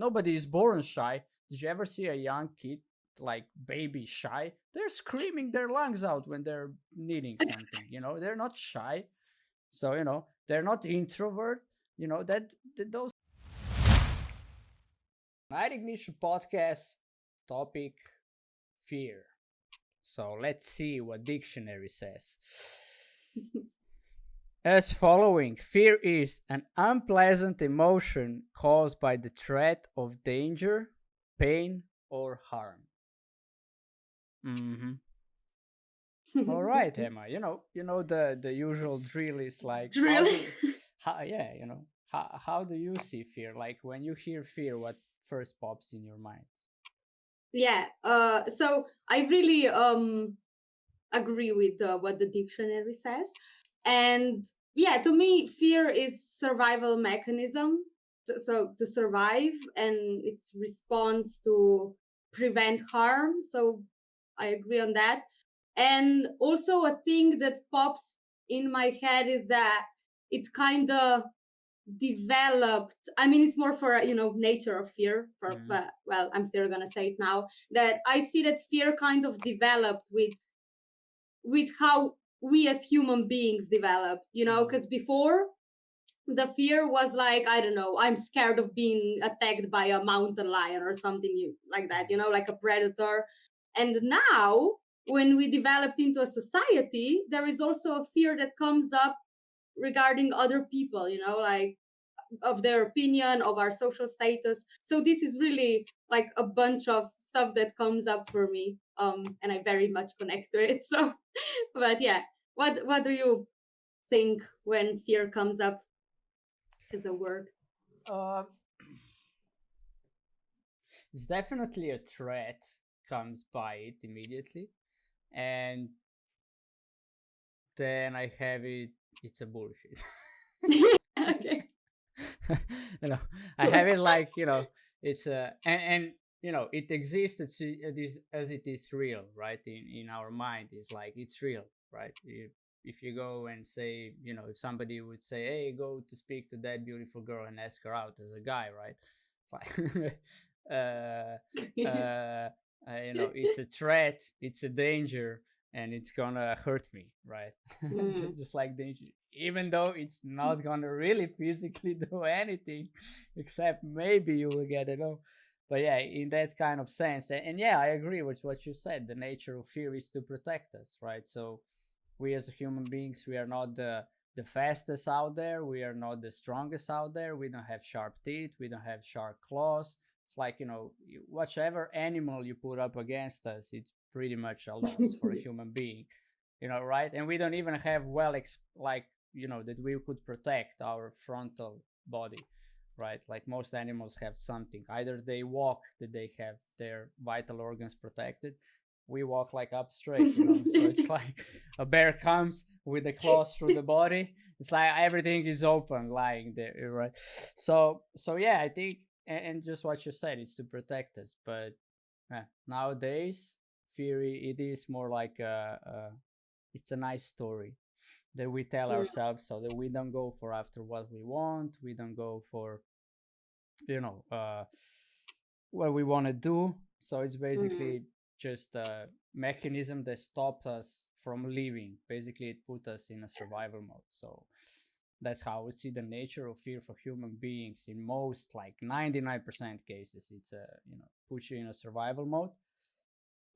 nobody is born shy. Did you ever see a young kid, like baby, shy? They're screaming their lungs out when they're needing something. They're not shy. So they're not introvert. Those Night Ignition podcast topic, fear. So let's see what dictionary says. As following: fear is an unpleasant emotion caused by the threat of danger, pain, or harm. Mm-hmm. All right, Emma. The usual drill is like Drill. how do you see fear? Like when you hear fear, what first pops in your mind? Yeah. So I really agree with what the dictionary says, and yeah, to me, fear is survival mechanism. So to survive, and its response to prevent harm. So I agree on that. And also a thing that pops in my head is that it kind of developed. I mean, it's more for nature of fear, for Mm-hmm. but well, I'm still gonna say it now, that I see that fear kind of developed with how we as human beings developed, because before, the fear was like, I don't know, I'm scared of being attacked by a mountain lion or something like that, like a predator. And now, when we developed into a society, there is also a fear that comes up regarding other people, like of their opinion, of our social status. So this is really like a bunch of stuff that comes up for me, and I very much connect to it. So, but yeah, what do you think when fear comes up as a word? Uh, it's definitely a threat comes by it immediately, and then I have it. It's a bullshit. Okay, you know, I cool. have it like it's a and it exists as it is real, right? In our mind, it's like it's real, right? If you go and say, if somebody would say, "Hey, go to speak to that beautiful girl and ask her out as a guy," right? Like, it's a threat, it's a danger, and it's gonna hurt me, right? Mm, Just like danger, even though it's not gonna really physically do anything, except maybe you will get it off. But yeah, in that kind of sense, and yeah, I agree with what you said. The nature of fear is to protect us, right? So we as human beings, we are not the fastest out there, we are not the strongest out there, we don't have sharp teeth, we don't have sharp claws. It's like, whichever animal you put up against us, it's pretty much a loss for a human being, right? And we don't even have that we could protect our frontal body, right? Like most animals have something. Either they walk that they have their vital organs protected. We walk like up straight, So it's like a bear comes with the claws through the body. It's like everything is open, lying there, right? So yeah, I think, and just what you said, it's to protect us. But nowadays, Fury, it is more like it's a nice story that we tell mm, ourselves, so that we don't go for after what we want. We don't go for you know uh, what we want to do. So it's mm, basically just a mechanism that stops us from living. Basically, it put us in a survival mode. So that's how we see the nature of fear for human beings. In most, like 99% cases, it's a puts you in a survival mode.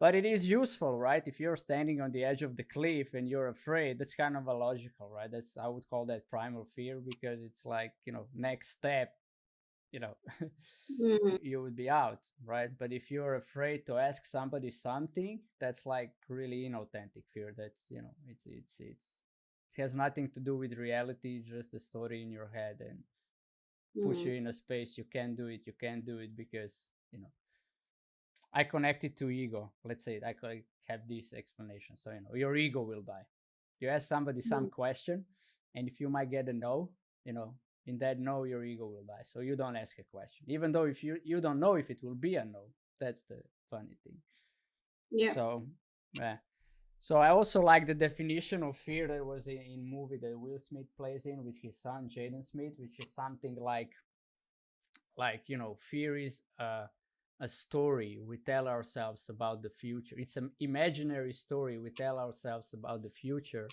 But it is useful, right? If you're standing on the edge of the cliff and you're afraid, that's kind of a logical, right? That's, I would call that primal fear, because it's like, next step, you know mm, you would be out, right? But if you're afraid to ask somebody something, that's like really inauthentic fear. That's, it has nothing to do with reality, just a story in your head, and push you mm, in a space. You can't do it because, I connect it to ego. Let's say I could have this explanation. So, your ego will die. You ask somebody some mm, question, and if you might get a no, you know, in that no, your ego will die. So you don't ask a question, even though if you don't know if it will be a no. That's the funny thing. yeah. So, yeah. So I also like the definition of fear that was in movie that Will Smith plays in with his son Jaden Smith, which is something like like, fear is a story we tell ourselves about the future. It's an imaginary story we tell ourselves about the future,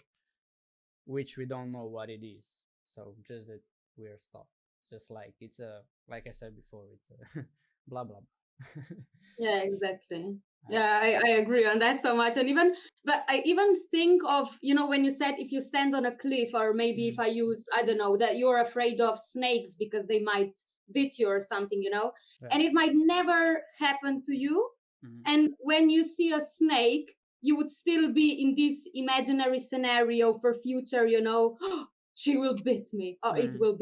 which we don't know what it is. So just that we're stuck. Just like it's a, like I said before, it's a blah blah blah. Yeah, exactly. Yeah, I agree on that so much. And even, but I even think of, when you said if you stand on a cliff, or maybe if I use, I don't know, that you're afraid of snakes because they might bit you or something, Yeah. and it might never happen to you. Mhm. And when you see a snake, you would still be in this imaginary scenario for future, she will bite me, or it will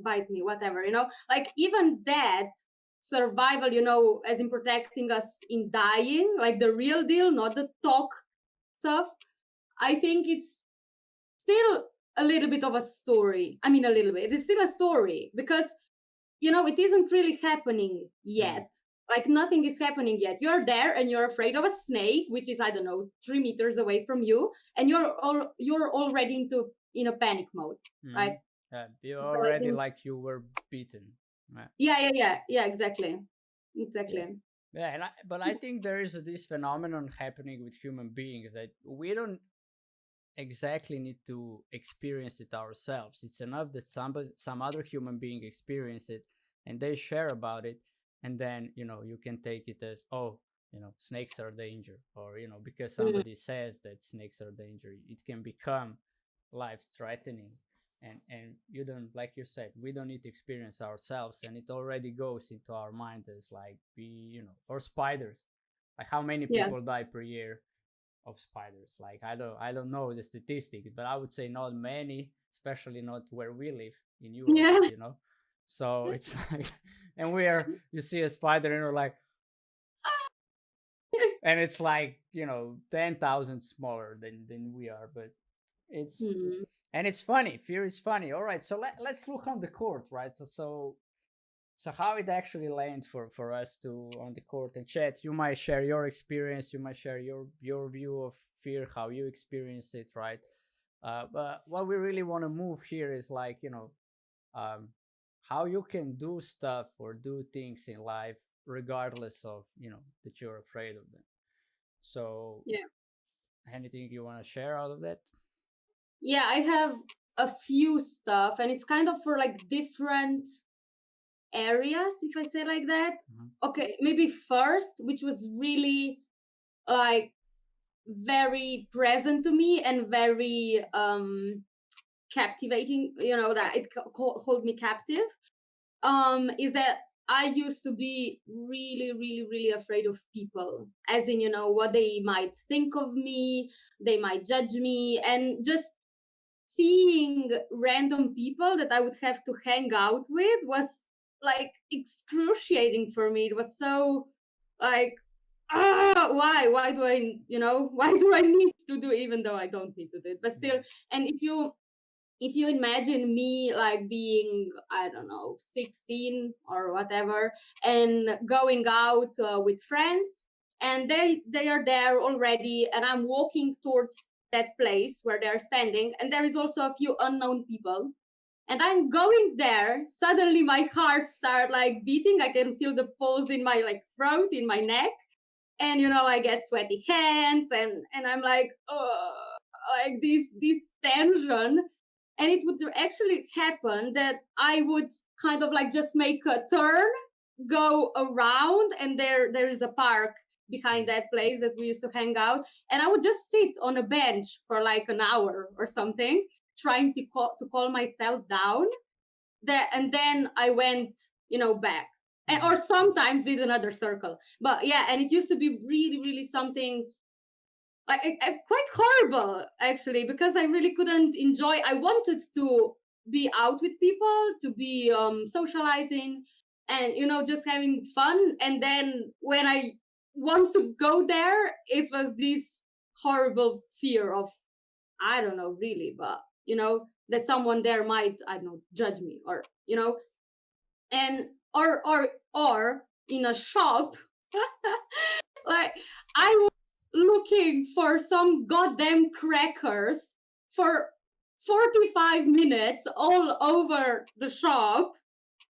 bite me, whatever, like even that survival, as in protecting us in dying, like the real deal, not the talk stuff. I think it's still a little bit of a story. I mean, a little bit. It's still a story because, it isn't really happening yet. Like nothing is happening yet. You're there and you're afraid of a snake, which is, I don't know, 3 meters away from you, and you're already in a panic mode, right? Yeah, you're So I already think, like you were beaten. Right. yeah, exactly, Yeah. exactly. Yeah, but I think there is this phenomenon happening with human beings that we don't exactly need to experience it ourselves. It's enough that some other human being experience it and they share about it, and then you can take it as, oh, snakes are danger, or because Mm, somebody says that snakes are danger, it can become life threatening. And you don't, like you said, we don't need to experience ourselves, and it already goes into our mind as like we, or spiders. Like how many yeah, people die per year of spiders? Like I don't know the statistics, but I would say not many, especially not where we live in Europe, yeah. So it's like, and you see a spider and you're like, and it's like 10,000 smaller than we are, but it's Hmm. and it's funny. Fear is funny. All right, so let's look on the court, right? So how it actually lands for us to on the court and chat. You might share your experience. You might share your view of fear, how you experience it, right? But what we really want to move here is like um, how you can do stuff or do things in life regardless of that you're afraid of them. So Yeah. anything you want to share out of that? Yeah, I have a few stuff, and it's kind of for like different areas, if I say like that. Mhm. Okay, maybe first, which was really like very present to me and very captivating, that it hold me captive, is that I used to be really, really, really afraid of people, as in, what they might think of me, they might judge me, and just seeing random people that I would have to hang out with was like excruciating for me. It was so like, why do I, why do I need to do, even though I don't need to do it, but still. And if you imagine me like being, I don't know, 16 or whatever, and going out with friends, and they are there already, and I'm walking towards that place where they're standing, and there is also a few unknown people, and I'm going there, suddenly my heart start like beating. I can feel the pulse in my like throat, in my neck, and I get sweaty hands, and I'm like, oh, like this tension. And it would actually happen that I would kind of like just make a turn, go around, and there is a park behind that place that we used to hang out, and I would just sit on a bench for like an hour or something, trying to calm myself down. That, and then I went, back, and or sometimes did another circle. But yeah, and it used to be really, really something like quite horrible actually, because I really couldn't enjoy. I wanted to be out with people, to be socializing, and just having fun. And then when I want to go there, it was this horrible fear of, I don't know really, but that someone there might, I don't know, judge me, or and or in a shop, like I was looking for some goddamn crackers for 45 minutes all over the shop,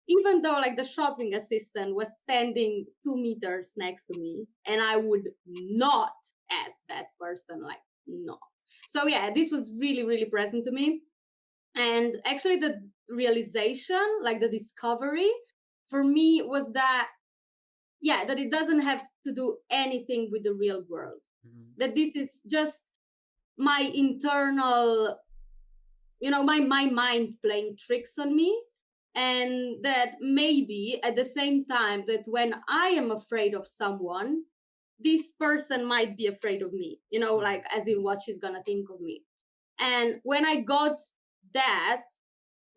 even though like the shopping assistant was standing 2 meters next to me, and I would not ask that person, like, not. So yeah, this was really, really present to me. And actually, the realization, like the discovery for me, was that, yeah, that it doesn't have to do anything with the real world, Mhm. that this is just my internal, my mind playing tricks on me. And that maybe at the same time, that when I am afraid of someone, this person might be afraid of me, Mhm. like as in what she's gonna think of me. And when I got that,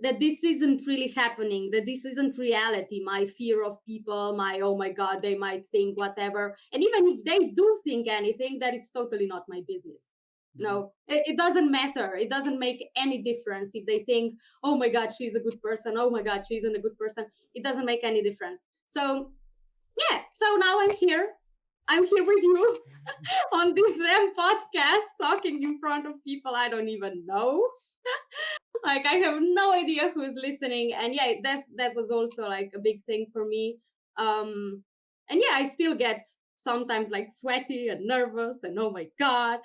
that this isn't really happening, that this isn't reality, my fear of people, my, oh my God, they might think whatever. And even if they do think anything, that is totally not my business. Mhm. It doesn't matter. It doesn't make any difference if they think, oh my God, she's a good person. Oh my God, she isn't a good person. It doesn't make any difference. So, yeah. So now I'm here. I'm here with you on this podcast, talking in front of people I don't even know. Like I have no idea who's listening. And yeah, that was also like a big thing for me. And yeah, I still get sometimes like sweaty and nervous and oh my God.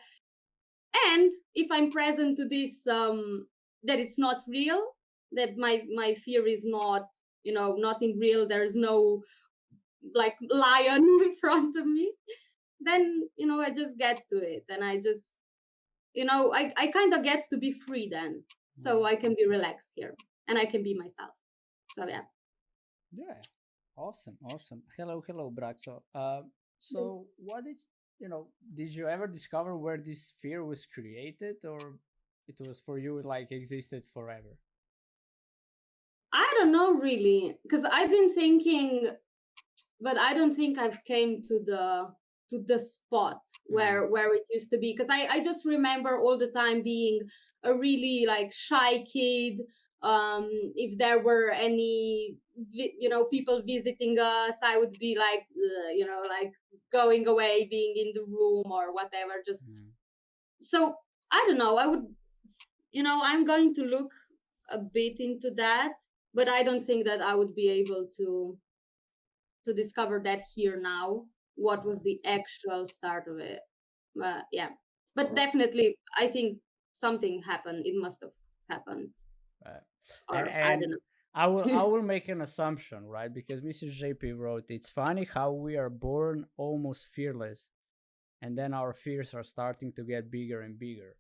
And if I'm present to this, that it's not real, that my fear is not, nothing real, there's no like lion in front of me, then I just get to it, and I just, I kind of get to be free then. So Mhm. I can be relaxed here, and I can be myself. So yeah. Yeah. Awesome. Awesome. Hello, hello, Braxo. So what did did you ever discover where this fear was created, or it was for you like existed forever? I don't know really, because I've been thinking, but I don't think I've came to the spot Mm. where it used to be, because I just remember all the time being a really like shy kid. If there were any people visiting us, I would be like, "Ugh," like going away, being in the room or whatever. Just Mm. so I don't know. I would, I'm going to look a bit into that, but I don't think that I would be able to discover that here now, what was the actual start of it. But yeah, but Right. definitely I think something happened, it must have happened, Right. And or I and don't I know. will make an assumption, right? Because Mr. JP wrote, "It's funny how we are born almost fearless, and then our fears are starting to get bigger and bigger."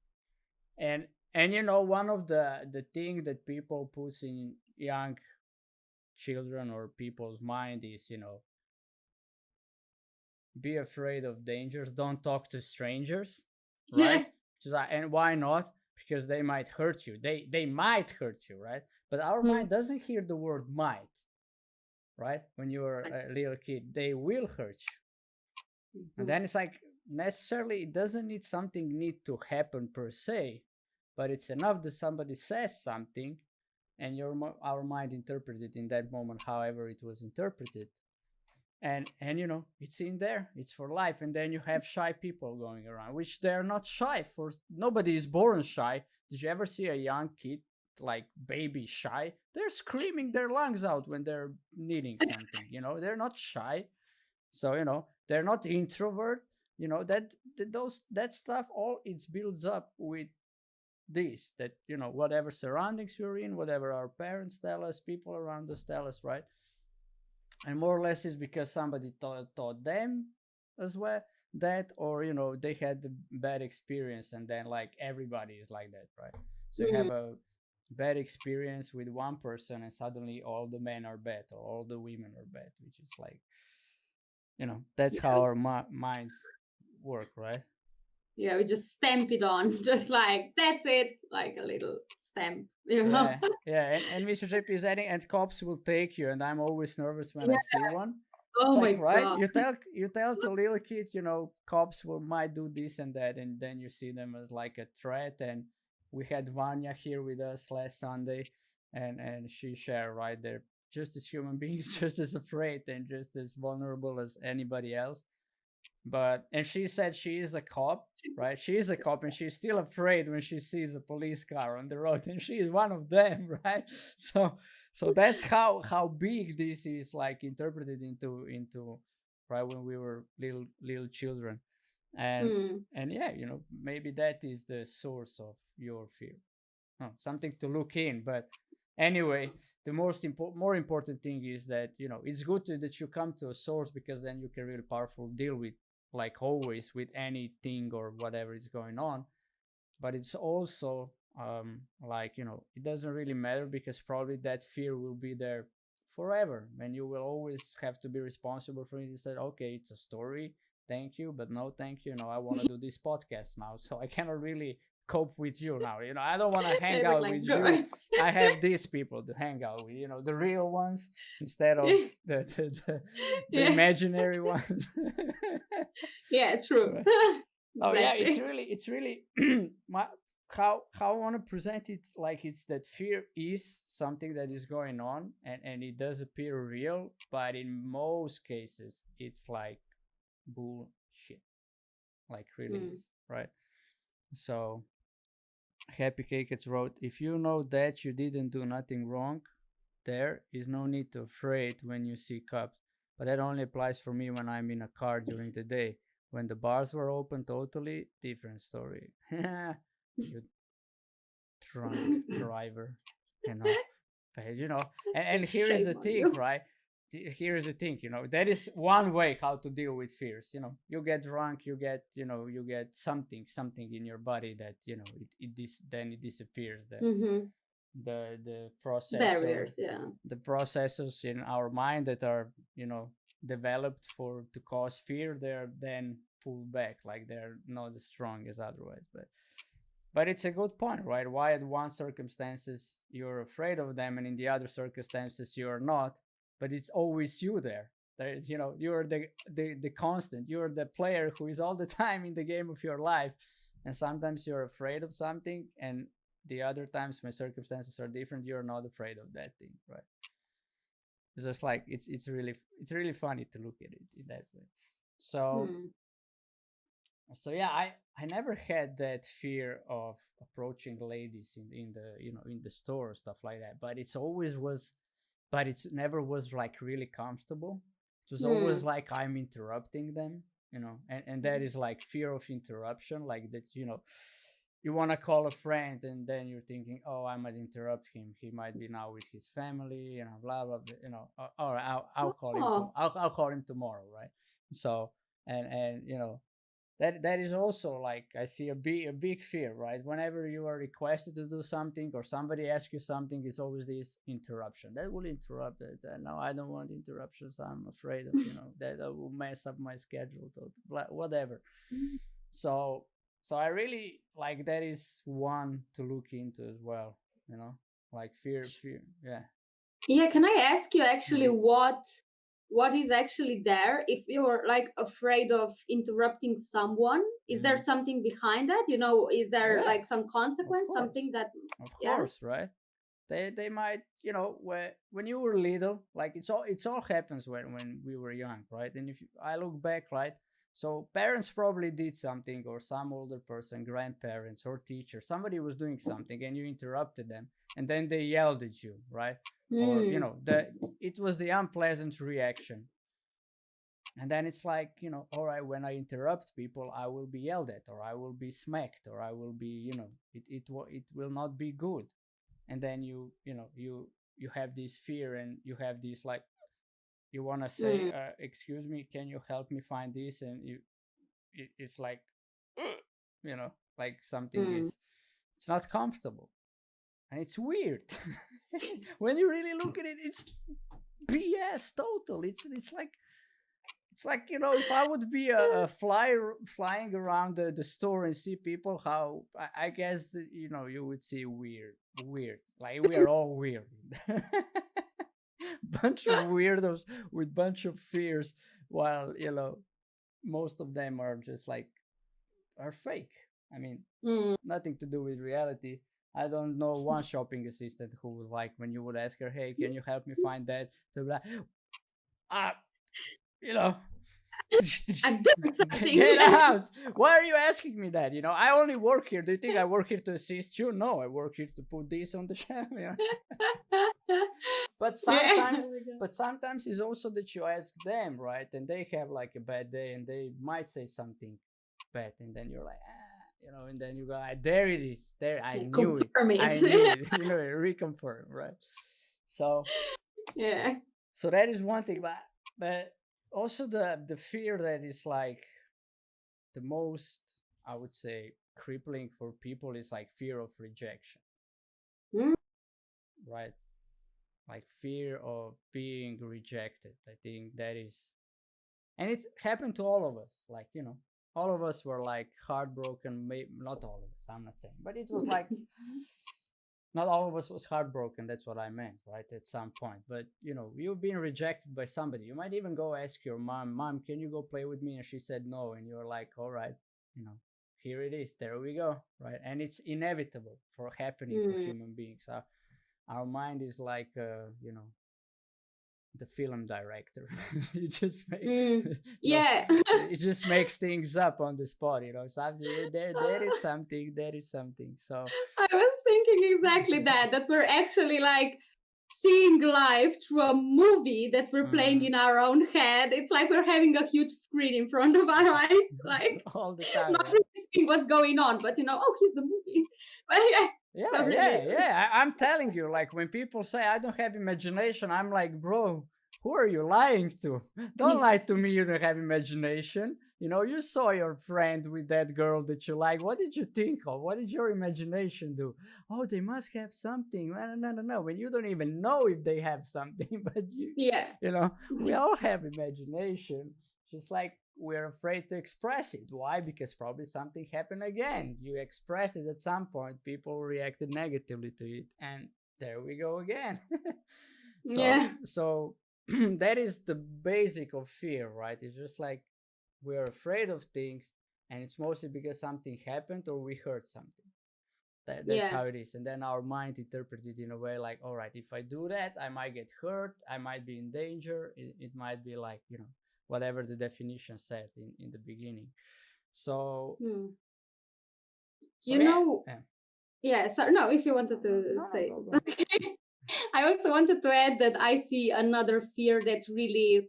And one of the thing that people puts in young children or people's mind is, be afraid of dangers, don't talk to strangers, Yeah. right? And why not? Because they might hurt you. They might hurt you, right? But our Hmm. mind doesn't hear the word might, right? When you're a little kid, they will hurt you. And Mhm. then it's like, necessarily it doesn't need something need to happen per se, but it's enough that somebody says something, and our mind interpreted it in that moment however it was interpreted, and it's in there, it's for life. And then you have shy people going around, which they're not shy. For nobody is born shy. Did you ever see a young kid, like baby, shy? They're screaming their lungs out when they're needing something. They're not shy. So they're not introvert. That stuff, all it builds up with this, that whatever surroundings you're in, whatever our parents tell us, people around us tell us, right? And more or less is because somebody taught them as well, that, or they had the bad experience, and then like everybody is like that, right? So you have Mhm. a bad experience with one person, and suddenly all the men are bad or all the women are bad, which is like, that's Yeah, how our minds work, right? we just stamp it on, just like that's it, like a little stamp, Yeah, yeah. And Mr. JP is adding, and cops will take you, and I'm always nervous when I Yeah. see one. It's Oh like, my right? God. You tell the little kids, cops will might do this and that, and then you see them as like a threat. And we had Vanya here with us last Sunday, and she shared, right, they're just as human beings, just as afraid and just as vulnerable as anybody else. But and she said she is a cop, right? She is a cop, and she's still afraid when she sees a police car on the road, and she is one of them, right? So that's how big this is like interpreted into right when we were little children. and Mm. and yeah, maybe that is the source of your fear. Something to look in. But anyway, the more important thing is that it's good that you come to a source, because then you can really powerful deal with, like always, with anything or whatever is going on. But it's also like it doesn't really matter, because probably that fear will be there forever, and you will always have to be responsible for it. You said, okay, it's a story, thank you, but no thank you. I want to do this podcast now, so I cannot really cope with you now. I don't want to hang It's like, out with you. go. I have these people to hang out with, the real ones, instead of the Yeah, imaginary ones. yeah, true. Right. Oh yeah, it's Exactly. really my, how I want to present it, like it's that fear is something that is going on, and it does appear real, but in most cases it's like bullshit, like really Mm. is, right? So Happy Cakes wrote, if you know that you didn't do nothing wrong, there is no need to afraid when you see cops. But that only applies for me when I'm in a car during the day. When the bars were open, totally different story. You drunk driver, you know. But, and here is the Shame on thing, you. right? Here is the thing, that is one way how to deal with fears. You get drunk, you get something in your body that then it disappears. Hmm. The processor Barriers, yeah. the processors in our mind that are developed for to cause fear, they're then pulled back, like they're not as strong as otherwise. But it's a good point, right? Why at one circumstances you're afraid of them, and in the other circumstances you're not, but it's always you there. You're the constant, you're the player who is all the time in the game of your life. And sometimes you're afraid of something, and the other times when circumstances are different, you're not afraid of that thing, right? It's just like it's really funny to look at it in that way. So Mm. yeah, I never had that fear of approaching ladies in the in the store or stuff like that, but it's never was like really comfortable. It was always Mm. like I'm interrupting them, and that is like fear of interruption, like that. You want to call a friend, and then you're thinking, oh, I might interrupt him, he might be now with his family, blah blah blah, all right, I'll call him to Oh. I'll call him tomorrow, right? So and that is also like I see a big fear, right? Whenever you are requested to do something or somebody asks you something, it's always this interruption that will interrupt it. No, I don't want interruptions. I'm afraid of that will mess up my schedule, so whatever. So I really like that is one to look into as well. Like fear. Yeah. Yeah, can I ask you actually Mhm. what is actually there if you're like afraid of interrupting someone? Is there Mhm. something behind that? Is there Yeah. like some Of consequence, course. something that Of yeah? course, right? They might, when you were little, like it's all happens when we were young, right? And if I look back, right, so parents probably did something, or some older person, grandparents or teacher, somebody was doing something and you interrupted them, and then they yelled at you, right? Or Mm. it was the unpleasant reaction. And then it's like, all right, when I interrupt people, I will be yelled at, or I will be smacked, or I will be, it will not be good. And then you have this fear, and you have this, like, you want to say, Mm. excuse me, can you help me find this? And it's like, like something Mm. is, it's not comfortable, and it's weird. When you really look at it, it's BS total. It's like if I would be a flyer flying around the store and see people, how I guess that, you would see weird, like we are all weird. Bunch of weirdos with bunch of fears, while most of them are just like, are fake. I mean, Mm. nothing to do with reality. I don't know one shopping assistant who would, like, when you would ask her, hey, can you help me find that, to be like, ah, you know I'm doing something. Get out. Why are you asking me that? I only work here. Do you think I work here to assist you? No, I work here to put this on the shelf. But Yeah. sometimes, but sometimes it's also that you ask them, right? And they have like a bad day and they might say something bad. And then you're like, and then you go, there it is. There, I knew it. Confirm I it. knew it. Reconfirm, right? So, Yeah. so that is one thing. But also the fear that is like the most, I would say, crippling for people is like fear of rejection, Mm. right? Like fear of being rejected. I think that is, and it happened to all of us. Like, all of us were like heartbroken. Maybe not all of us, I'm not saying, but it was like not all of us was heartbroken. That's what I meant, right? At some point. But you've been rejected by somebody. You might even go ask your mom, can you go play with me? And she said no. And you're like, all right, here it is. There we go. Right. And it's inevitable for happening for human beings. Our mind is like, the film director. you just make, Yeah. it just makes things up on the spot. Something there is something, there is something. So I was thinking exactly that we're actually like seeing life through a movie that we're playing in our own head. It's like we're having a huge screen in front of our eyes, like all the time. not really seeing what's going on, but oh, he's the movie. But Yeah, so really, I'm telling you, like when people say I don't have imagination, I'm like, bro, who are you lying to? Don't lie to me. You don't have imagination. You saw your friend with that girl that you like. What did you think of? What did your imagination do? Oh, they must have something. No. When you don't even know if they have something, but yeah. we all have imagination. Just like we're afraid to express it. Why? Because probably something happened again. You expressed it at some point, people reacted negatively to it, and there we go again. Yeah. So that is the basic of fear, right? It's just like we're afraid of things, and it's mostly because something happened or we heard something. That's how it is. And then our mind interpreted in a way like, all right, if I do that, I might get hurt, I might be in danger. It might be like, whatever the definition said in the beginning. So, Yeah. So no, if you wanted to say, okay. I also wanted to add that I see another fear that really,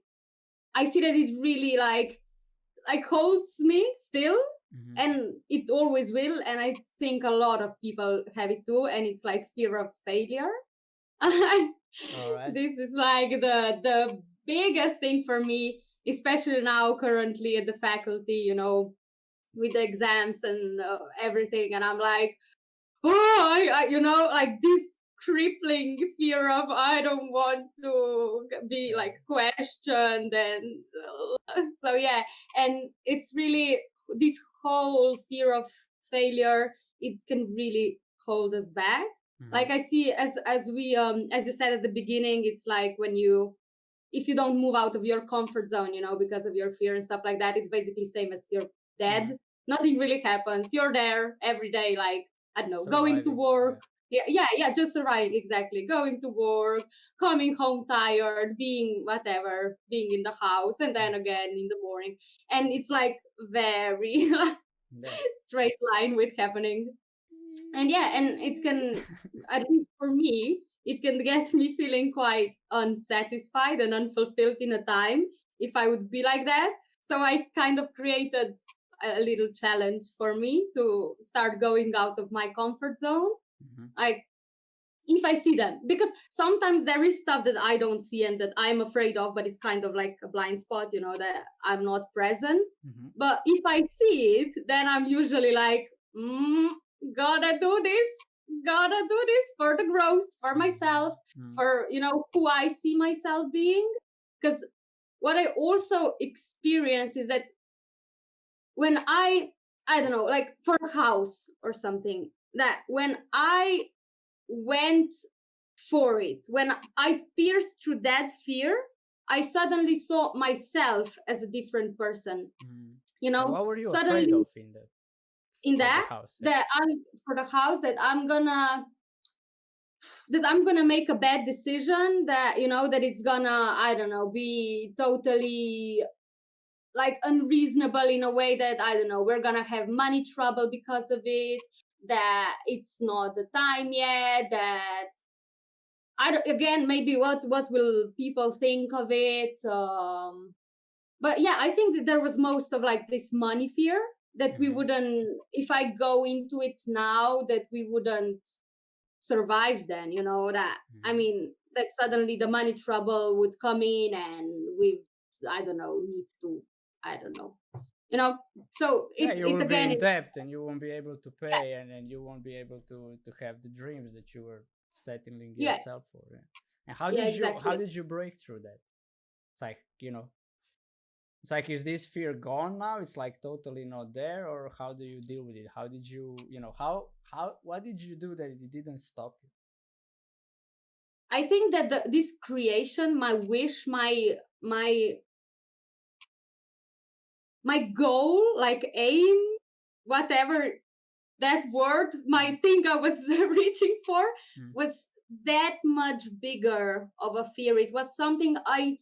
I see that it really like holds me still, and it always will. And I think a lot of people have it too, and it's like fear of failure. All right. This is like the biggest thing for me, especially now currently at the faculty, with the exams and everything. And I'm like, oh, like this crippling fear of I don't want to be like questioned. And so yeah, and it's really this whole fear of failure, it can really hold us back. Like I see, as we as you said at the beginning, it's like when if you don't move out of your comfort zone, because of your fear and stuff like that, it's basically same as you're dead. Nothing really happens. You're there every day, like, I don't know, going to work. Yeah, just surviving, exactly. Going to work, coming home tired, being whatever, being in the house, and then again in the morning. And it's like very straight line with happening. And yeah, and it can, at least for me, it can get me feeling quite unsatisfied and unfulfilled in a time if I would be like that. So I kind of created a little challenge for me to start going out of my comfort zones. Like if I see them, because sometimes there is stuff that I don't see and that I'm afraid of, but it's kind of like a blind spot, that I'm not present. But if I see it, then I'm usually like, gotta do this for the growth, for myself, for who I see myself being. Because what I also experienced is that when I don't know, like for a house or something, that when I went for it, when I pierced through that fear, I suddenly saw myself as a different person. What were you suddenly afraid of in the that house? that I'm for the house that I'm gonna make a bad decision, that that it's gonna, I don't know, be totally like unreasonable in a way that, I don't know, we're gonna have money trouble because of it, that it's not the time yet, that I don't, again, maybe what will people think of it. But yeah, I think that there was most of like this money fear, that we Hmm. wouldn't, if I go into it now, that we wouldn't survive then, that, I Hmm. mean, that suddenly the money trouble would come in, and we, I don't know, needs to, I don't know, you know so Yeah, you it's will be again, in debt and you won't be able to pay, and then you won't be able to have the dreams that you were settling yeah, yourself for. Yeah. And yeah, how exactly. did you break through that? It's like, it's like, is this fear gone now? It's like totally not there, or how do you deal with it? How did you, what did you do that it didn't stop you? I think that this creation, my wish, my my goal, like aim, whatever that word, my Hmm. thing I was reaching for, Hmm. was that much bigger of a fear. It was something I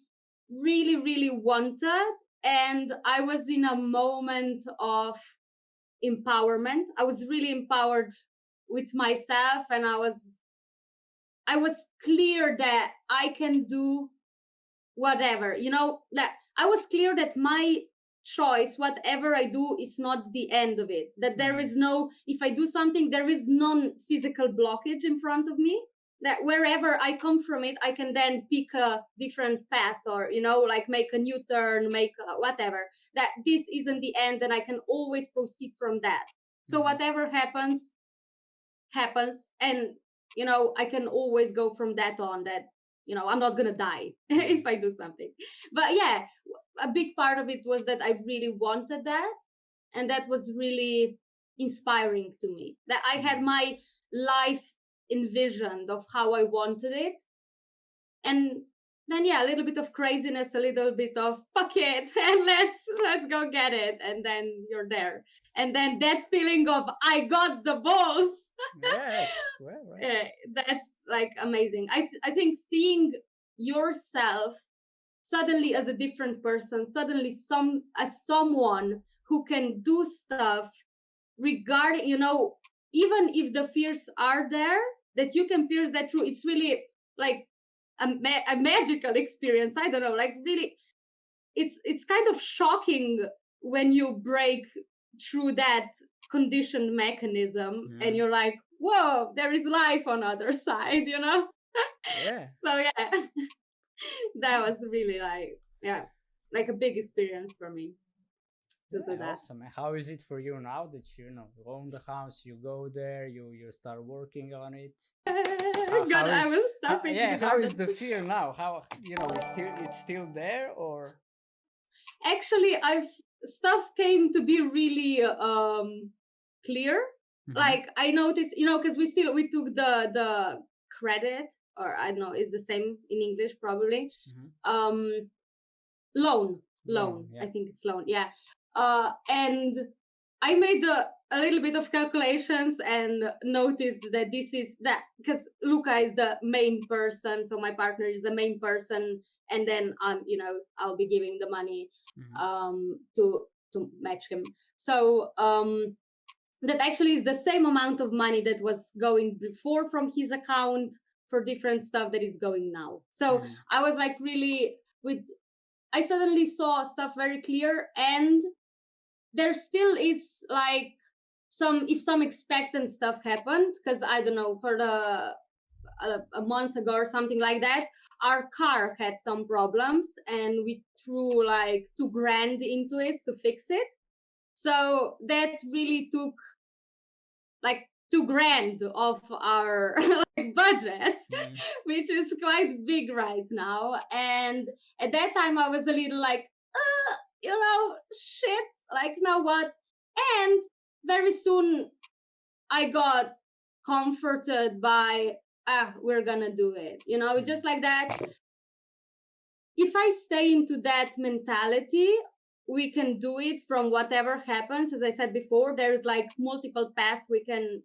really, really wanted. And I was in a moment of empowerment. I was really empowered with myself, and I was clear that I can do whatever, that I was clear that my choice, whatever I do, is not the end of it, that there Hmm. is no, if I do something, there is non-physical blockage in front of me, that wherever I come from it, I can then pick a different path, or like make a new turn, make whatever, that this isn't the end, and I can always proceed from that. So Hmm. whatever happens, and I can always go from that on, that I'm not gonna die Hmm. if I do something. But yeah, a big part of it was that I really wanted that, and that was really inspiring to me, that I had Hmm. my life envisioned of how I wanted it. And then yeah, a little bit of craziness, a little bit of fuck it, and let's go get it, and then you're there. And then that feeling of I got the balls. Yeah, well, right. That's like amazing. I think seeing yourself suddenly as a different person, suddenly as someone who can do stuff, regarding, even if the fears are there, that you can pierce that through. It's really like a magical experience. I don't know, like really, it's kind of shocking when you break through that conditioned mechanism, and Hmm. you're like, whoa, there is life on other side. Yeah. So yeah, that was really like, yeah, like a big experience for me to do Yeah, that. awesome. And how is it for you now that you own the house? You go there, you start working on it. How God, how I is will start thinking yeah? about How that. is the fear now? How it's still there, or? Actually, I've stuff came to be really clear. Hmm. Like I noticed, because we took the credit, or I don't know, is the same in English probably. Hmm. Um, loan, Loan, I yeah. think it's loan. Yeah. And I made a little bit of calculations, and noticed that this is that, because Luca is the main person, so my partner is the main person, and then I'll be giving the money Hmm. to match him. So that actually is the same amount of money that was going before from his account for different stuff that is going now. So Hmm. I was like really with I suddenly saw stuff very clear, and there still is like some expectant stuff happened, because I don't know, for a month ago or something like that, our car had some problems, and we threw like 2 grand into it to fix it. So that really took like 2 grand of our like budget, Hmm. which is quite big right now. And at that time, I was a little like, shit, like now what? And very soon, I got comforted by, we're gonna do it. Hmm. Just like that. If I stay into that mentality, we can do it from whatever happens. As I said before, there's like multiple paths we can,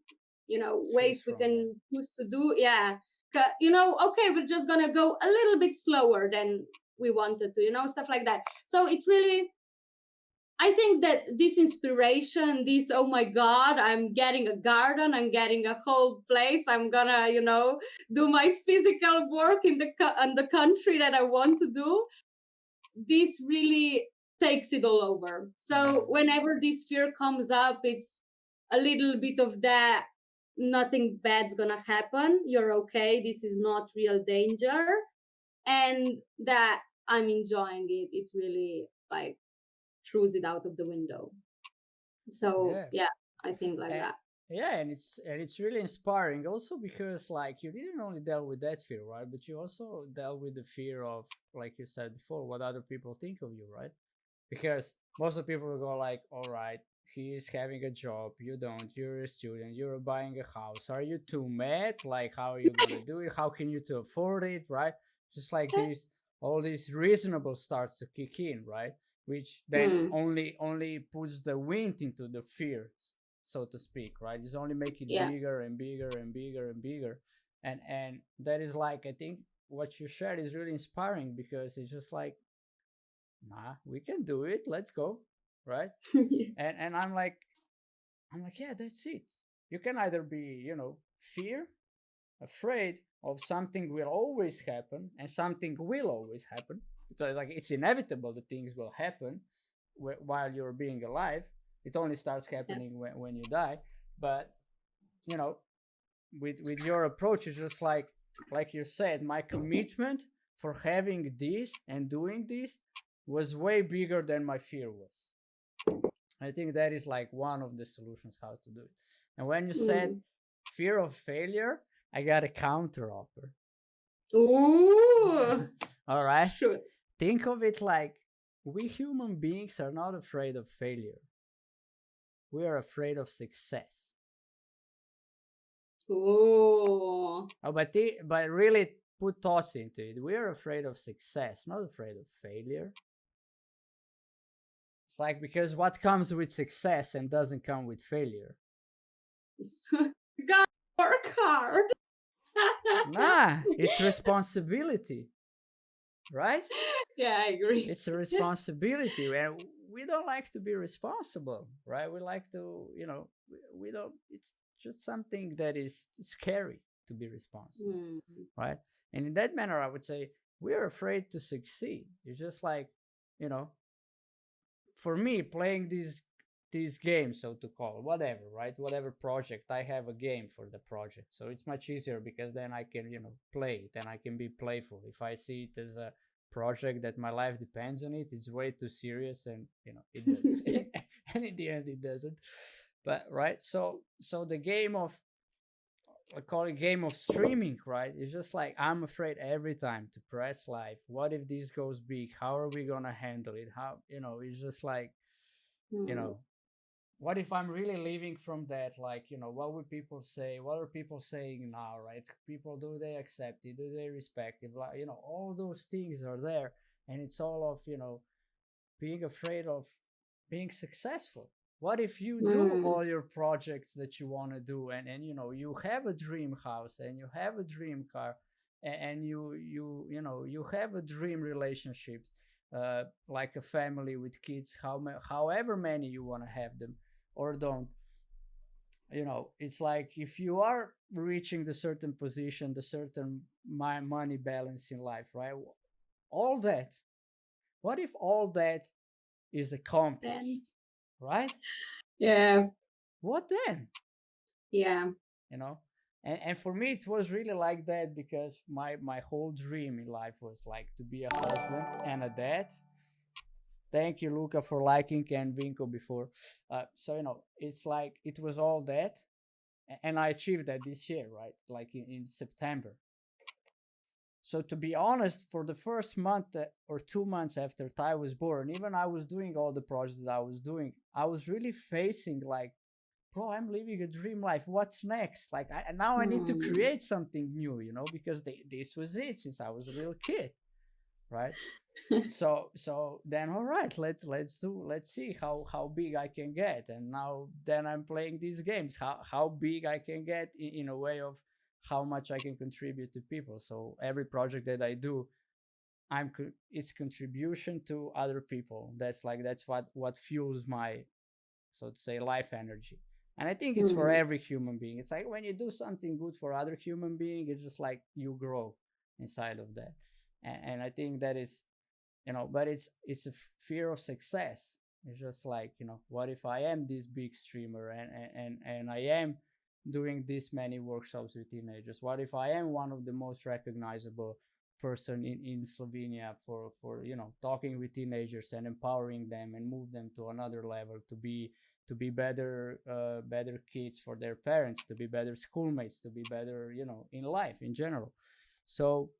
Choose ways we from, yeah. can choose to do. Yeah. Okay, we're just gonna go a little bit slower than we wanted to, stuff like that. So it really I think that this inspiration, this, oh my God, I'm getting a garden, I'm getting a whole place, I'm gonna, do my physical work in the country that I want to do. This really takes it all over. So Mm. whenever this fear comes up, it's a little bit of that, nothing bad's gonna happen. You're okay. This is not real danger. And that I'm enjoying it. It really like throws it out of the window. So Yeah. yeah, I think like And that. yeah, and it's really inspiring also because like you didn't only deal with that fear, right? But you also dealt with the fear of, like you said before, what other people think of you, right? Because most of the people will go like, all right, he is having a job, you don't, you're a student, you're buying a house, are you too mad? Like, how are you gonna do it? How can you to afford it, right? Just like these, all these reasonable starts to kick in, right? Which then Hmm. only puts the wind into the fears, so to speak, right? It's only make it Yeah. bigger and bigger and bigger and bigger, and that is like, I think what you shared is really inspiring because it's just like, nah, we can do it. Let's go, right? And I'm like, yeah, that's it. You can either be, fear, afraid of something will always happen, and something will always happen because like it's inevitable that things will happen while you're being alive. It only starts Yeah. happening when you die. But you know, with your approach, it's just like you said, my commitment for having this and doing this was way bigger than my fear was. I think that is like one of the solutions how to do it. And when you said Mm. fear of failure, I got a counter offer. Ooh. All right. Sure. Think of it like we human beings are not afraid of failure. We are afraid of success. Ooh. Oh, but really put thoughts into it. We are afraid of success, not afraid of failure. It's like because what comes with success and doesn't come with failure? God, work hard. Nah, it's responsibility, right? Yeah, I agree. It's a responsibility, and we don't like to be responsible, right? We like to, we don't. It's just something that is scary to be responsible, Mm. right? And in that manner, I would say we're afraid to succeed. It's just like, you know, for me playing these games, so to call, whatever, right? Whatever project, I have a game for the project, so it's much easier because then I can, play it and I can be playful. If I see it as a project that my life depends on it, it's way too serious, and it doesn't. And in the end it doesn't. But right, so the game of, I call it game of streaming, right? It's just like I'm afraid every time to press live. What if this goes big? How are we gonna handle it? How, it's just like, you Mm. know, what if I'm really living from that? Like, what would people say? What are people saying now, right? People, do they accept it? Do they respect it? Like, all those things are there. And it's all of, being afraid of being successful. What if you do Mm. all your projects that you want to do, and you have a dream house and you have a dream car, and you have a dream relationships, like a family with kids, however many you want to have them or don't. It's like if you are reaching the certain position, the certain money balance in life, right? All that, what if all that is accomplished, Then, right? yeah, What then? yeah. You know? And for me it was really like that because my whole dream in life was like to be a husband and a dad. Thank you, Luca, for liking and Vinko before. So it's like it was all that, and I achieved that this year, right? Like in September. So to be honest, for the first month or 2 months after Ty was born, even I was doing all the projects that I was doing, I was really facing like, bro, I'm living a dream life. What's next? Like now I need to Mm. create something new, because this was it since I was a little kid, right? So then, all right, let's see how big I can get. And now then I'm playing these games, how big I can get in a way of how much I can contribute to people. So every project that I do, its contribution to other people. That's what fuels my, so to say, life energy. And I think it's for Mhm. every human being. It's like when you do something good for other human being, it's just like you grow inside of that. And I think that is, but it's a fear of success. It's just like, what if I am this big streamer, and I am doing this many workshops with teenagers? What if I am one of the most recognizable person in Slovenia for talking with teenagers and empowering them and move them to another level, to be better kids for their parents, to be better schoolmates, to be better, in life in general. So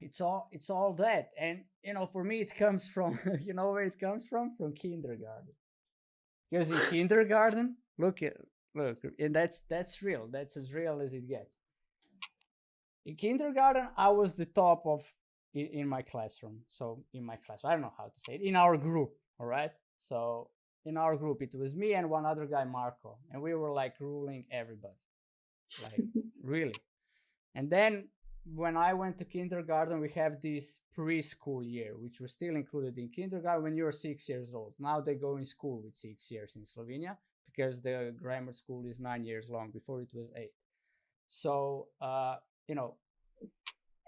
it's all that. And for me it comes from where it comes from kindergarten. Because in kindergarten, look, and that's real. That's as real as it gets. In kindergarten, I was the top of in my classroom. So in my class, I don't know how to say it, in our group. All right. So in our group, it was me and one other guy, Marco, and we were like ruling everybody, like really. And then when I went to kindergarten, we have this preschool year, which was still included in kindergarten when you're 6 years old. Now they go in school with 6 years in Slovenia because the grammar school is 9 years long. Before it was 8. So, you know,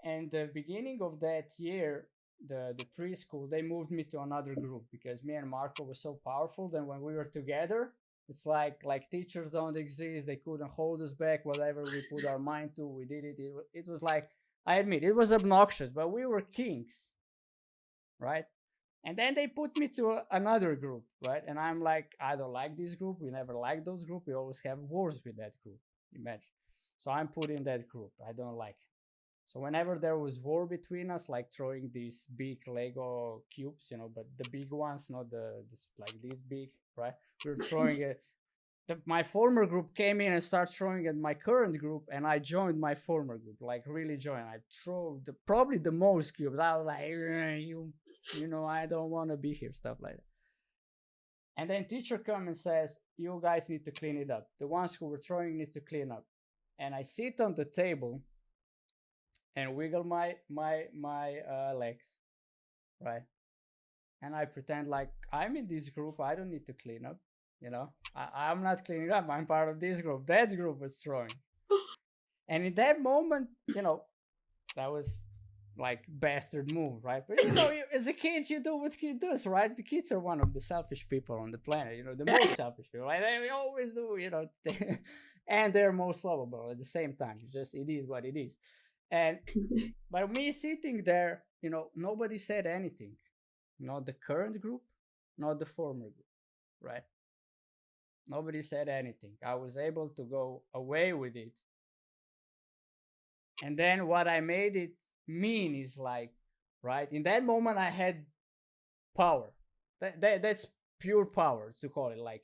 and the beginning of that year, the preschool, they moved me to another group because me and Marco were so powerful. Then when we were together, it's like teachers don't exist. They couldn't hold us back. Whatever we put our mind to, we did it. It was like, I admit it was obnoxious, but we were kings, right? And then they put me to another group, right? And I'm like, I don't like this group. We never liked those group. We always have wars with that group. Imagine. So I'm put in that group. I don't like it. So whenever there was war between us, like throwing these big Lego cubes, but the big ones, not like this big, right? We were throwing it. My former group came in and started throwing at my current group, and I joined my former group, like really joined. I threw probably the most cubes. I was like, I don't want to be here, stuff like that. And then teacher comes and says, you guys need to clean it up. The ones who were throwing need to clean up. And I sit on the table and wiggle my legs, right? And I pretend like I'm in this group. I don't need to clean up. I'm not cleaning up. I'm part of this group. That group was throwing. And in that moment, that was like bastard move, right? But as a kid, you do what kid does, right? The kids are one of the selfish people on the planet. The most selfish people, right? They always do, and they're most lovable at the same time. It is what it is. And by me sitting there, nobody said anything. Not the current group, not the former group, right? Nobody said anything. I was able to go away with it. And then what I made it mean is like, right? In that moment, I had power. That's pure power to call it. Like,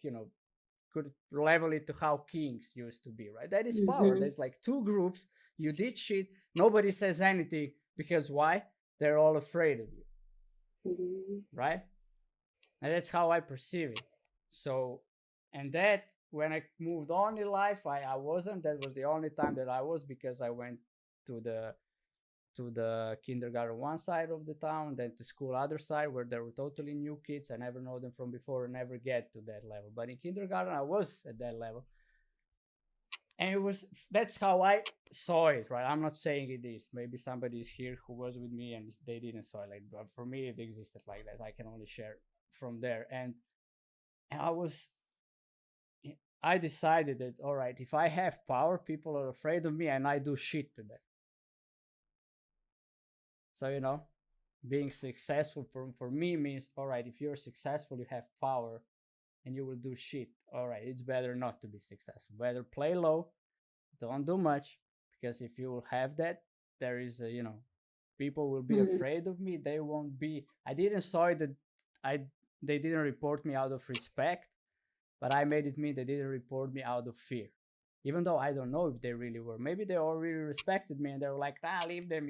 could level it to how kings used to be, right? That is power. Mhm. There's like two groups. You did shit. Nobody says anything because why? They're all afraid of you, Mhm. right? And that's how I perceive it. So, and that when I moved on in life, I wasn't. That was the only time that I was, because I went to the kindergarten one side of the town, then to school other side where there were totally new kids. I never know them from before, never get to that level. But in kindergarten, I was at that level, and that's how I saw it, right? I'm not saying it is. Maybe somebody is here who was with me and they didn't saw it like, but for me, it existed like that. I can only share from there, and I decided that, all right, if I have power, people are afraid of me, and I do shit to them. So, being successful for me means, all right, if you're successful, you have power and you will do shit. All right, it's better not to be successful. Better play low, don't do much, because if you will have that, there is people will be Mhm. afraid of me. They won't be. I didn't saw it that I they didn't report me out of respect, but I made it mean they didn't report me out of fear. Even though I don't know if they really were. Maybe they all really respected me and they were like, leave them,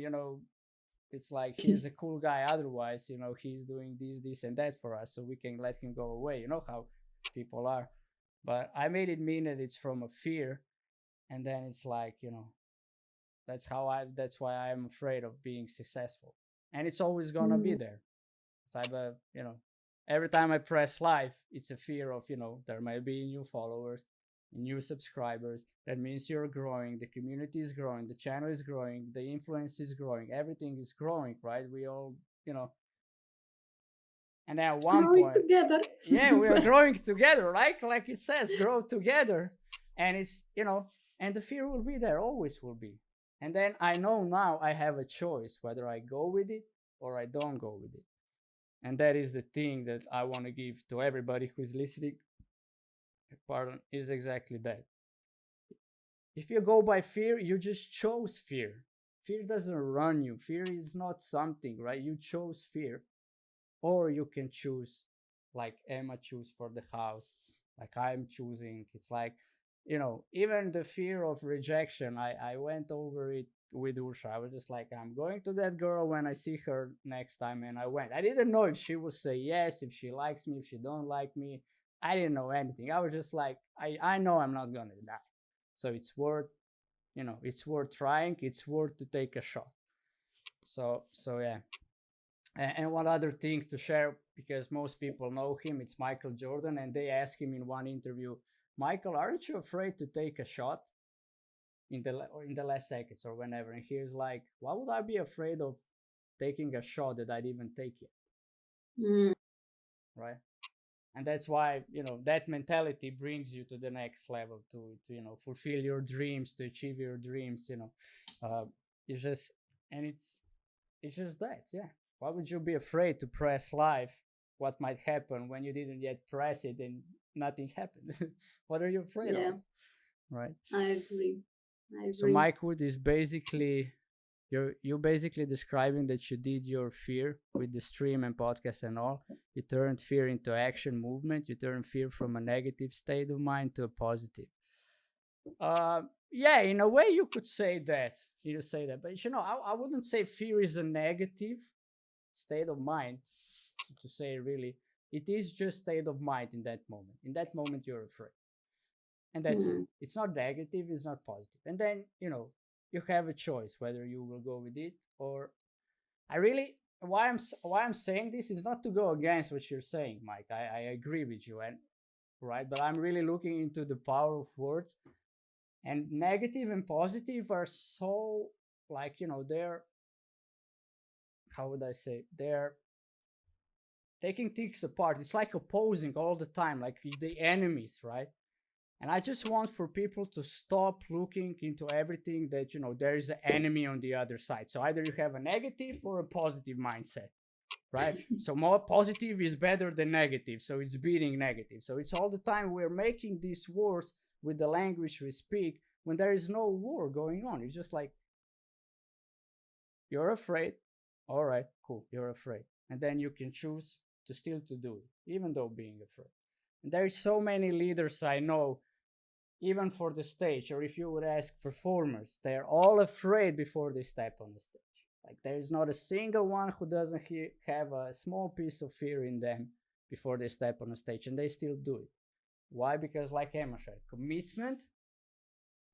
it's like he's a cool guy. Otherwise, he's doing this, and that for us, so we can let him go away. You know how people are. But I made it mean that it's from a fear, and then it's like, that's why I'm afraid of being successful. and it's always gonna be there. So every time I press live, it's a fear of, there might be new followers, new subscribers. That means you're growing, the community is growing, the channel is growing, the influence is growing, everything is growing, right? We all, and then at one Growing point, together. yeah, we are growing together, right? Like it says, grow together. And it's, and the fear will be there, always will be. And then I know now I have a choice whether I go with it or I don't go with it. And that is the thing that I want to give to everybody who is listening. Pardon, is exactly that. If you go by fear, you just chose fear. Fear doesn't run you. Fear is not something, right? You chose fear. Or you can choose, like Emma choose for the house, like I'm choosing. It's like, even the fear of rejection, I went over it with Ursha. I was just like, I'm going to that girl when I see her next time, and I went. I didn't know if she would say yes, if she likes me, if she don't like me. I didn't know anything. I was just like, I know I'm not gonna die, so it's worth, it's worth trying. It's worth to take a shot. So yeah. And one other thing to share, because most people know him, it's Michael Jordan, and they asked him in one interview, Michael, aren't you afraid to take a shot in the last seconds or whenever? And he's like, why would I be afraid of taking a shot that I didn't even take yet? Right? And that's why, that mentality brings you to the next level, to fulfill your dreams, to achieve your dreams. It's just, and it's just that, yeah. Why would you be afraid to press live? What might happen when you didn't yet press it and nothing happened? What are you afraid of? Right? I agree. So Mike Wood is basically, you basically describing that you did your fear with the stream and podcast and all. You turned fear into action movement. You turned fear from a negative state of mind to a positive. Yeah, in a way you could say that. But I wouldn't say fear is a negative state of mind, to say really. It is just state of mind in that moment. In that moment you're afraid, and that's it. It's not negative, it's not positive. And then you have a choice whether you will go with it or. I really, why I'm saying this is not to go against what you're saying, Mike. I agree with you, and right, but I'm really looking into the power of words. And negative and positive are so, like, they're, how would I say, they're taking things apart. It's like opposing all the time, like the enemies, right? And I just want for people to stop looking into everything that, there is an enemy on the other side. So either you have a negative or a positive mindset, right? So more positive is better than negative. So it's beating negative. So it's all the time we're making these wars with the language we speak when there is no war going on. It's just like, you're afraid. All right, cool. You're afraid. And then you can choose to still to do it, even though being afraid. And there is so many leaders I know, even for the stage, or if you would ask performers, they're all afraid before they step on the stage. Like there is not a single one who doesn't have a small piece of fear in them before they step on the stage, and they still do it. Why? Because like Emma said, commitment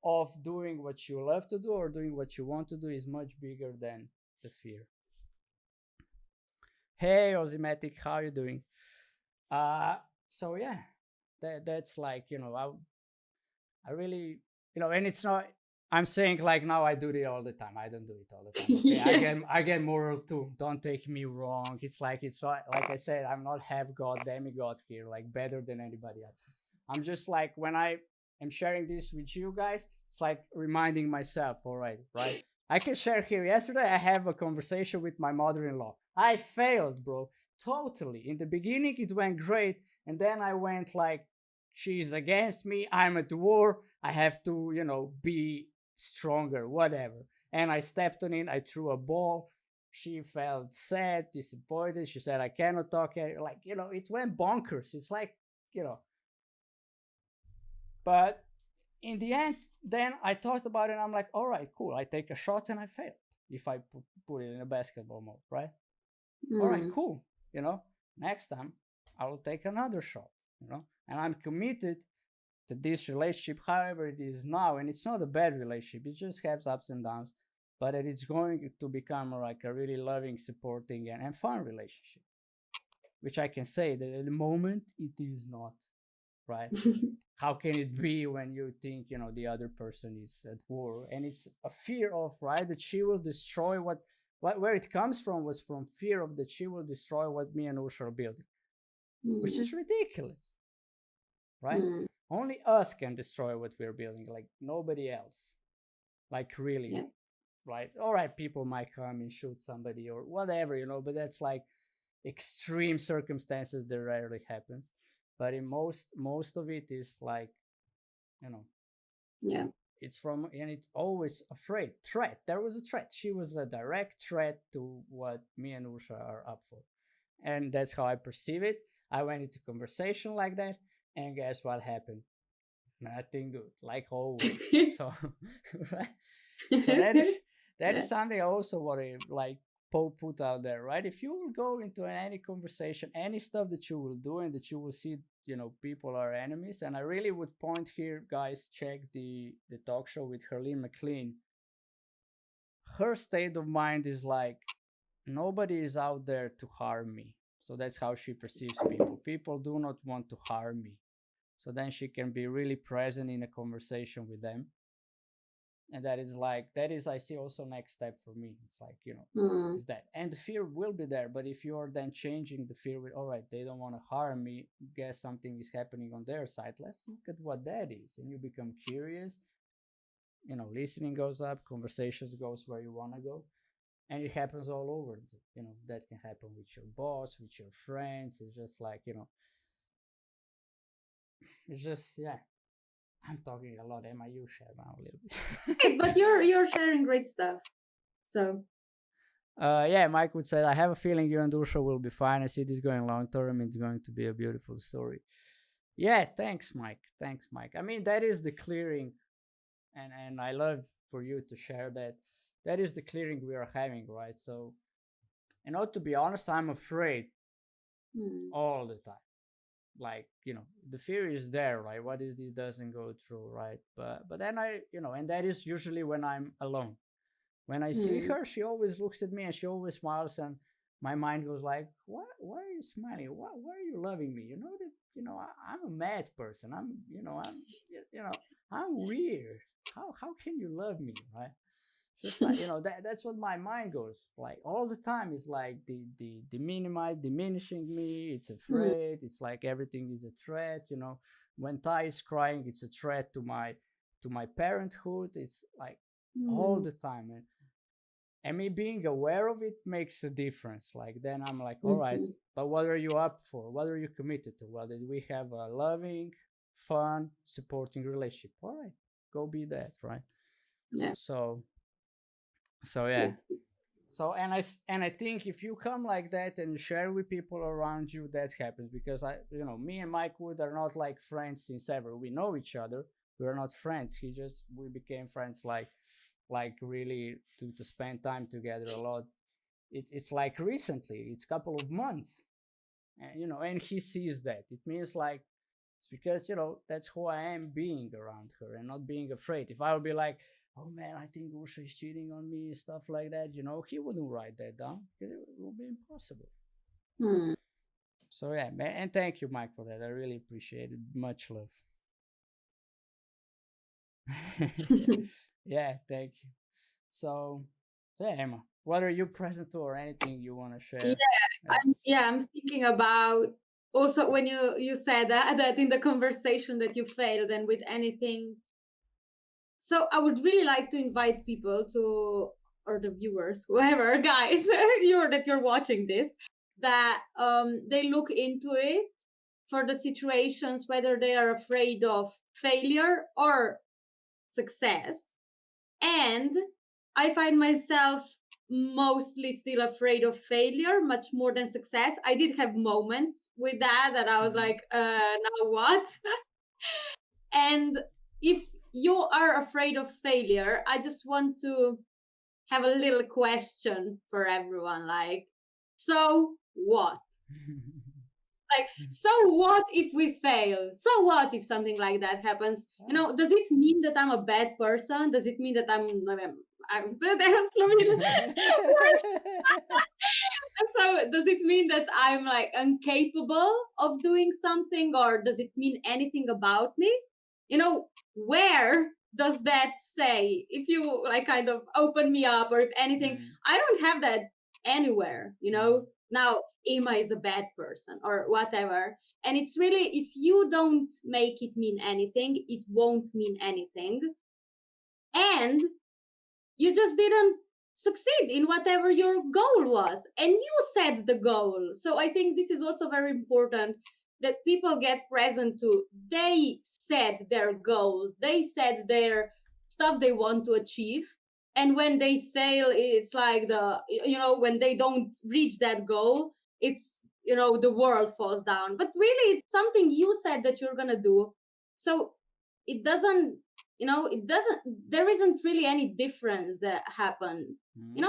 of doing what you love to do or doing what you want to do is much bigger than the fear. Hey Ozymatic, how are you doing? So yeah, that's like, I really, and it's not, I'm saying like now I do it all the time. I don't do it all the time. Okay? Yeah. I get moral too. Don't take me wrong. It's like I said, I'm not half God, demigod here, like better than anybody else. I'm just like, when I am sharing this with you guys, it's like reminding myself, all right. I can share here. Yesterday I have a conversation with my mother-in-law. I failed, bro. Totally. In the beginning it went great, and then I went like, she's against me, I'm at war, I have to, be stronger, whatever. And I stepped on it, I threw a ball. She felt sad, disappointed. She said, I cannot talk. Like, it went bonkers. It's like, but in the end, then I thought about it and I'm like, all right, cool. I take a shot and I failed if I put it in a basketball mode, right? All right, cool. Next time I will take another shot, and I'm committed to this relationship, however it is now. And it's not a bad relationship, it just has ups and downs. but that it's going to become like a really loving, supporting, and fun relationship, which I can say that at the moment it is not, right? How can it be when you think, the other person is at war? And it's a fear of, right, that she will destroy where it comes from was from fear of that she will destroy what me and Usha are building, which is ridiculous, right? Only us can destroy what we're building, like nobody else. Like really, Yeah. right? All right, people might come and shoot somebody or whatever, but that's like extreme circumstances that rarely happens. But in most of it is like, Yeah. it's from, and it's always threat. There was a threat. She was a direct threat to what me and Usha are up for, and that's how I perceive it. I went into conversation like that, and guess what happened? Nothing good, like always. So, right? So that is something I also want to like put out there, right? If you will go into any conversation, any stuff that you will do, and that you will see, people are enemies. And I really would point here, guys, check the talk show with Herlene McLean. Her state of mind is like, nobody is out there to harm me. So that's how she perceives people. People do not want to harm me. So then she can be really present in a conversation with them. And that is I see also next step for me. It's like, is that, and the fear will be there, but if you're then changing the fear with, all right, they don't want to harm me, guess something is happening on their side, let's look at what that is, and you become curious, listening goes up, conversations goes where you want to go, and it happens all over. That can happen with your boss, with your friends. It's just like, it's just, yeah. I'm talking a lot. Am I you share now a little bit? But you're sharing great stuff. So yeah, Mike would say, I have a feeling you and Usha will be fine. I see this going long term. It's going to be a beautiful story. Yeah, thanks, Mike. I mean, that is the clearing, and I love for you to share that. That is the clearing we are having, right? So, to be honest, I'm afraid all the time. Like, the fear is there, right? What is this doesn't go through, right? But then I, and that is usually when I'm alone. When I see her, she always looks at me and she always smiles, and my mind goes like, why are you smiling? Why are you loving me? I'm a mad person. I'm weird. How can you love me, right? Just like, that's what my mind goes like all the time. It's like the diminishing me. It's afraid. It's like everything is a threat. When Ty is crying, it's a threat to my parenthood. It's like all the time, and me being aware of it makes a difference. Like then I'm like, all right, but what are you up for? What are you committed to? Well, did we have a loving, fun, supporting relationship? All right, go be that, right? Yeah. So yeah. So and I think if you come like that and share with people around you, that happens. Because me and Mike Wood are not like friends since ever. We know each other. We're not friends. We became friends like really to spend time together a lot. It's like recently. It's a couple of months, and and he sees that. It means like it's because that's who I am, being around her and not being afraid. If I would be like, oh man, I think Usha is cheating on me, stuff like that, he wouldn't write that down. It would be impossible. So yeah, man, and thank you, Mike, for that. I really appreciate it. Much love. Yeah, thank you. So yeah, Emma, what are you present to, or anything you want to share? I'm thinking about also when you said that in the conversation that you failed and with anything. So I would really like to invite people to, or the viewers, whoever, guys, you're watching this, that they look into it for the situations, whether they are afraid of failure or success. And I find myself mostly still afraid of failure, much more than success. I did have moments with that I was like, now what? And if you are afraid of failure, I just want to have a little question for everyone. Like, so what? Like, so what if we fail? So what if something like that happens? Does it mean that I'm a bad person? Does it mean that I'm still there, Slovenia. So does it mean that I'm like incapable of doing something, or does it mean anything about me? Where does that say? If you like kind of open me up, or if anything, Mm, I don't have that anywhere. mm, Now Emma is a bad person or whatever. And it's really, if you don't make it mean anything, it won't mean anything. And you just didn't succeed in whatever your goal was, and you set the goal. So I think this is also very important, that people get present to, they set their goals, they set their stuff they want to achieve. And when they fail, it's like when they don't reach that goal, it's the world falls down. But really, it's something you said that you're gonna do. So it doesn't it doesn't there isn't really any difference that happened. mm. You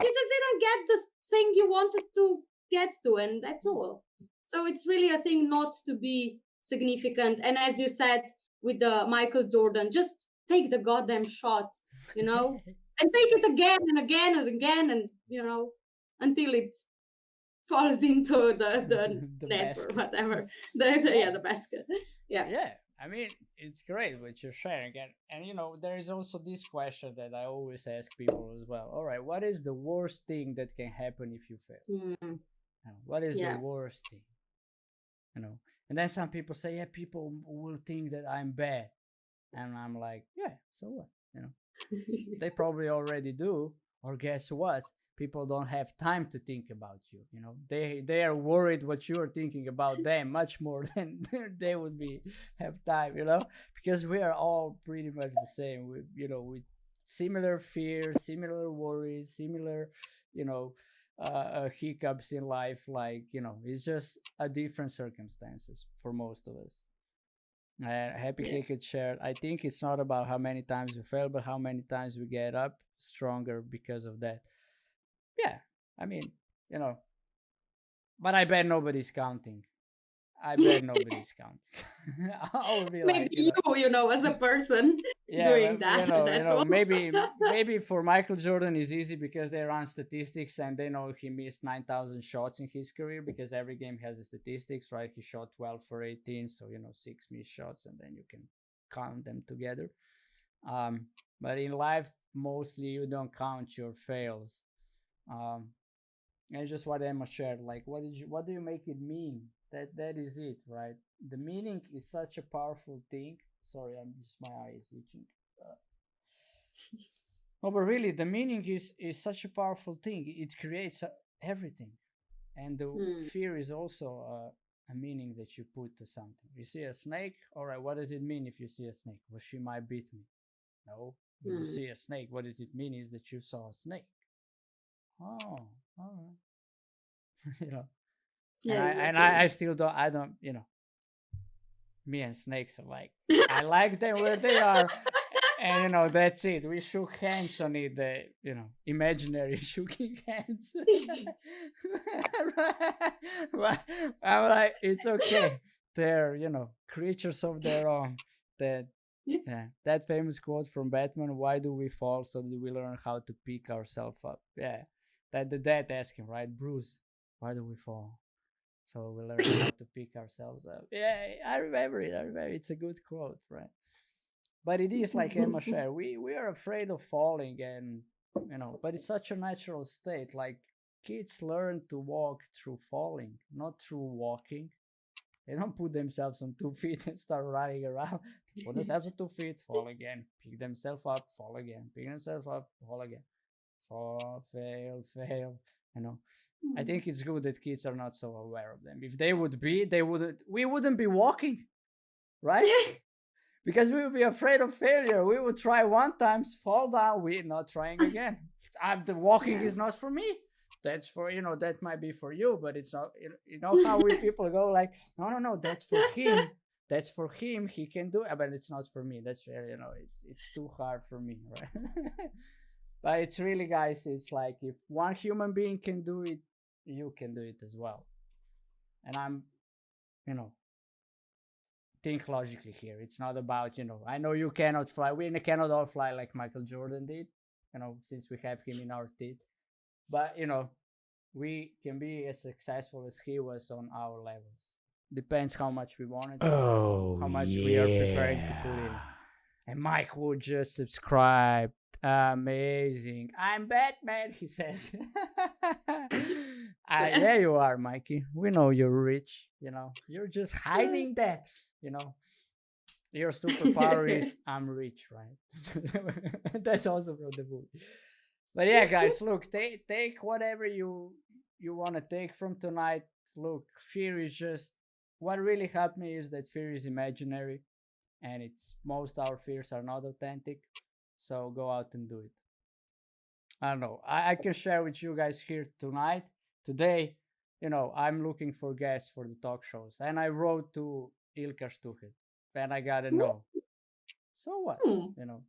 just didn't get the thing you wanted to get to, and that's all. So it's really a thing not to be significant. And as you said with the Michael Jordan, just take the goddamn shot, and take it again and again and again, and until it falls into the The net or basket. whatever. Yeah, The basket. Yeah. yeah. I mean, it's great what you're sharing, and there is also this question that I always ask people as well. All right, what is the worst thing that can happen if you fail? Mm, What is the yeah. worst thing? You know, and then some people say, yeah, people will think that I'm bad, and I'm like, yeah, so what? They probably already do. Or guess what? People don't have time to think about you. They are worried what you are thinking about them much more than they would be have time. Because we are all pretty much the same. With similar fears, similar worries, similar, you know, hiccups in life. Like it's just a different circumstances for most of us. Happy Yeah. Cake it shared. I think it's not about how many times we fail, but how many times we get up stronger because of that. Yeah, I mean, you know, but I bet nobody's counting. I bet nobody's counting. I would be Maybe like, you, as a person yeah, doing that. That's all. maybe for Michael Jordan is easy because they run statistics and they know he missed 9,000 shots in his career because every game has the statistics, right? He shot 12 for 18, so six missed shots, and then you can count them together. Um, but in life, mostly you don't count your fails. Um, and just what Emma shared, like what do you make it mean? That is it, right? The meaning is such a powerful thing. Sorry, I'm just my eye is itching. Uh, no, but really, the meaning is such a powerful thing. It creates everything, and the Hmm. fear is also a meaning that you put to something. You see a snake, all right. What does it mean if you see a snake? Well, she might beat me. No, you Hmm. see a snake. What does it mean? Is that you saw a snake. Oh, all right. And Yeah, I exactly. still don't. I don't. Me and snakes are like, I like them where they are, and that's it. We shook hands on it. The imaginary shaking hands. But I'm like, it's okay. They're creatures of their own. That Yeah, that famous quote from Batman: "Why do we fall? So that we learn how to pick ourselves up." Yeah, that the dad asking, right, Bruce, why do we fall? So we learn how to pick ourselves up. Yeah, I remember it. I remember it's a good quote, right? But it is like Emma shared. We are afraid of falling, and but it's such a natural state. Like kids learn to walk through falling, not through walking. They don't put themselves on 2 feet and start running around. They put themselves on 2 feet, fall again, pick themselves up, fall again, pick themselves up, fall again, fall, fail, fail. You know, I think it's good that kids are not so aware of them. If they would be, we wouldn't be walking, right? Yeah. Because we would be afraid of failure. We would try one time, fall down, we're not trying again. The walking Yeah. is not for me. That's for that might be for you, but it's not. How we people go like, no, that's for him. That's for him. He can do it, but it's not for me. That's really it's too hard for me, right? But it's really, guys. It's like if one human being can do it, you can do it as well. And I'm, you know, think logically here. It's not about, I know you cannot fly. We cannot all fly like Michael Jordan did, since we have him in our teeth. But, we can be as successful as he was on our levels. Depends how much we want it, how much we are prepared to put in. And Mike would just subscribe. Amazing. I'm Batman, he says. Yeah, you are, Mikey. We know you're rich. You're just hiding that. Your superpower is I'm rich, right? That's also from the movie. But yeah, guys, look, take whatever you want to take from tonight. Look, fear is just what really helped me is that fear is imaginary, and it's most our fears are not authentic. So go out and do it. I don't know. I can share with you guys here today. I'm looking for guests for the talk shows, and I wrote to Ilka Stuchet, and I got a no. So what?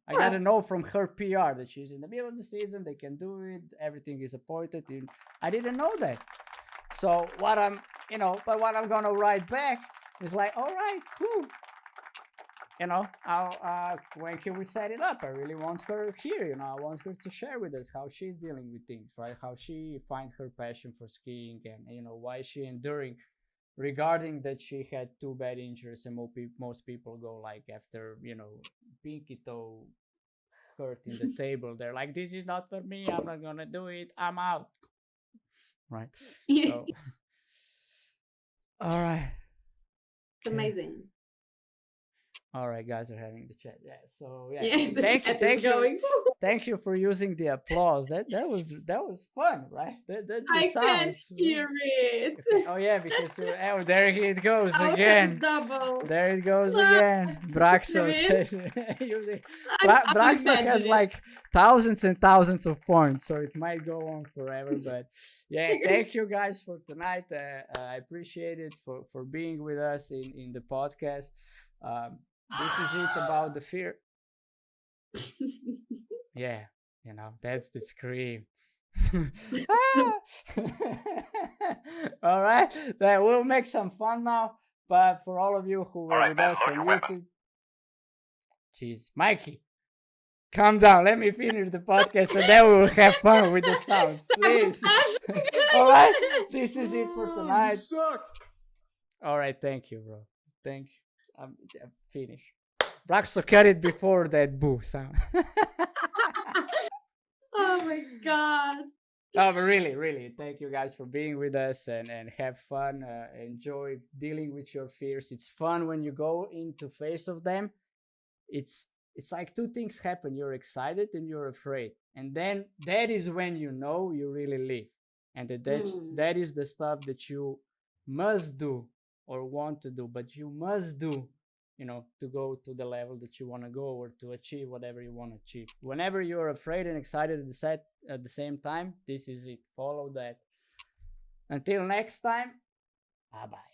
I got to know from her PR that she's in the middle of the season. They can do it. Everything is appointed. I didn't know that. So what but what I'm gonna write back is like, all right, cool. When can we set it up? I really want her here. I want her to share with us how she's dealing with things, right? How she finds her passion for skiing, and why is she enduring. Regarding that, she had 2 bad injuries, and most people go like after pinky toe hurt in the table. They're like, "This is not for me. I'm not gonna do it. I'm out." Right. So, all right. It's amazing. All right, guys are having the chat. Yeah. So thank you for using the applause. That was fun, right? I can't hear it. Oh yeah, because there it goes again. Double. There it goes again. Braxo says Braxo has like thousands and thousands of points, so it might go on forever. But yeah, thank you guys for tonight. I appreciate it for being with us in the podcast. This is it about the fear. Yeah, that's the scream. All right, then we'll make some fun now. But for all of you who were with us on YouTube, jeez, Mikey, calm down. Let me finish the podcast, and then we will have fun with the sounds, please. All right, this is it for tonight. All right, thank you, bro. Thank you. I'm finished. Braxo cut it before that boo sound. Oh my god. No, but really, thank you guys for being with us and have fun. Enjoy dealing with your fears. It's fun when you go into face of them. It's like 2 things happen. You're excited and you're afraid. And then that is when you really live. And that is the stuff that you must do or want to do, but you must do, to go to the level that you want to go or to achieve whatever you want to achieve. Whenever you're afraid and excited at the same time, this is it. Follow that. Until next time, bye-bye.